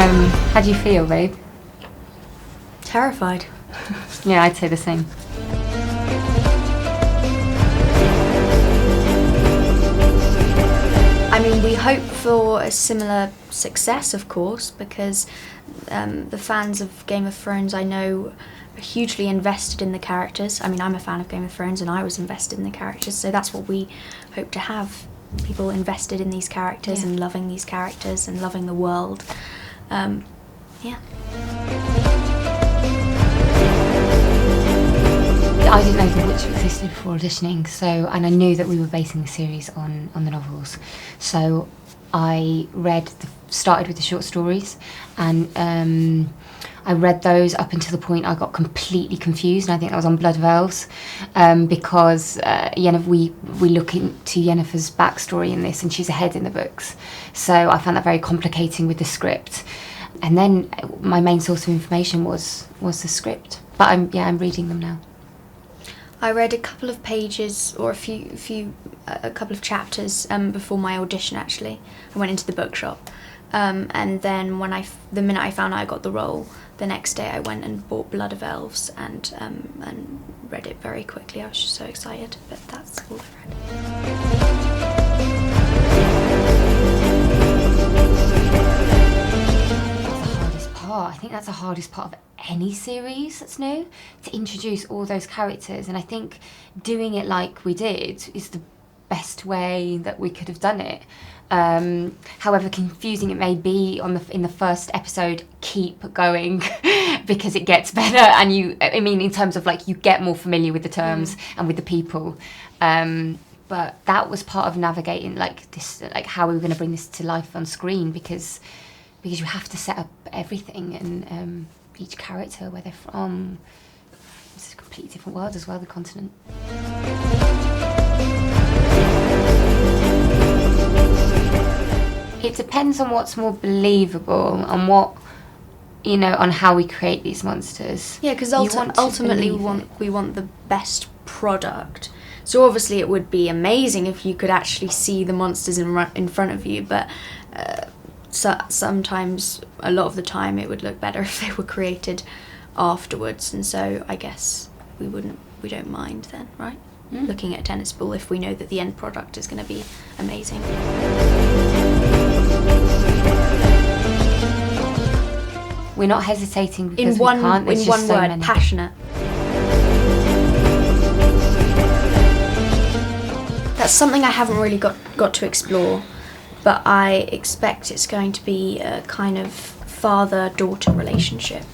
How do you feel, babe? Terrified. Yeah, I'd say the same. I mean, we hope for a similar success, of course, because the fans of Game of Thrones, I know, are hugely invested in the characters. I mean, I'm a fan of Game of Thrones and I was invested in the characters, so that's what we hope to have. People invested in these characters and loving these characters and loving the world. Yeah. I didn't know The Witcher existed before auditioning, and I knew that we were basing the series on the novels. So I started with the short stories, and I read those up until the point I got completely confused, and I think that was on Blood of Elves, because we look into Yennefer's backstory in this, and she's ahead in the books. So I found that very complicating with the script. And then my main source of information was the script. But I'm reading them now. I read a couple of pages or a couple of chapters before my audition. Actually, I went into the bookshop, and then the minute I found I got the role, the next day I went and bought Blood of Elves and read it very quickly. I was just so excited, but that's all I read. I think that's the hardest part of any series that's new, to introduce all those characters, and I think doing it like we did is the best way that we could have done it. However confusing it may be in the first episode, keep going because it gets better, and in terms of like you get more familiar with the terms and with the people. But that was part of navigating how we were going to bring this to life on screen, because you have to set up everything and each character, where they're from. It's a completely different world as well, the continent. It depends on what's more believable and on how we create these monsters. Yeah, because ultimately we want the best product. So obviously it would be amazing if you could actually see the monsters in front of you, but sometimes, a lot of the time, it would look better if they were created afterwards, and so I guess we don't mind then, right? Looking at a tennis ball if we know that the end product is going to be amazing. We're not hesitating because in one word, many. Passionate. That's something I haven't really got to explore. But I expect it's going to be a kind of father-daughter relationship.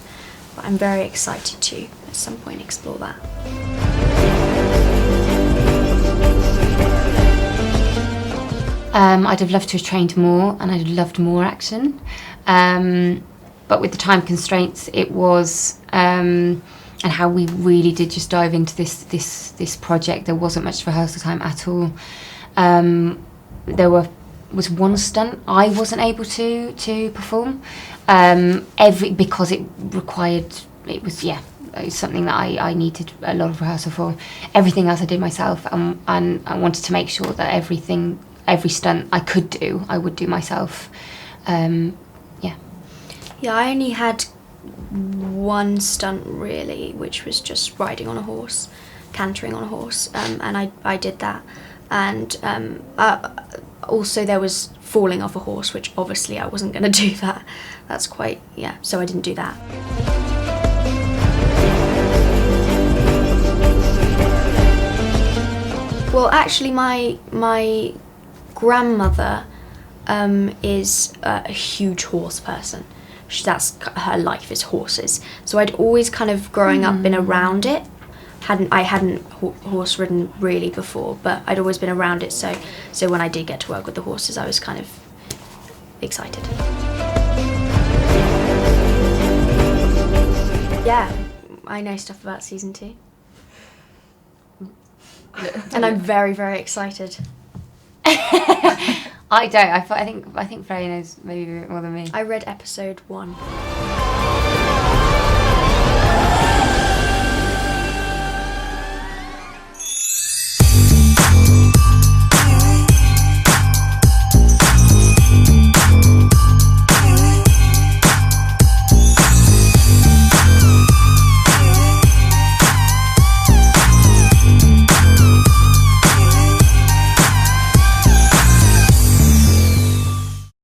But I'm very excited to, at some point, explore that. I'd have loved to have trained more, and I'd have loved more action. But with the time constraints, it was, and how we really did just dive into this project, there wasn't much rehearsal time at all. There was one stunt I wasn't able to perform, because it was something that I needed a lot of rehearsal for. Everything else I did myself, and I wanted to make sure that every stunt I could do, I would do myself. Yeah, I only had one stunt really, which was just riding on a horse, cantering on a horse, and I did that. And also there was falling off a horse, which obviously I wasn't going to do that. So I didn't do that. Well, actually my grandmother is a huge horse person. That's her life is horses. So I'd always kind of growing up been around it. I hadn't horse ridden really before, but I'd always been around it, so when I did get to work with the horses, I was kind of excited. Yeah, I know stuff about season 2. And I'm very, very excited. I don't. I think Freya knows maybe a bit more than me. I read episode 1.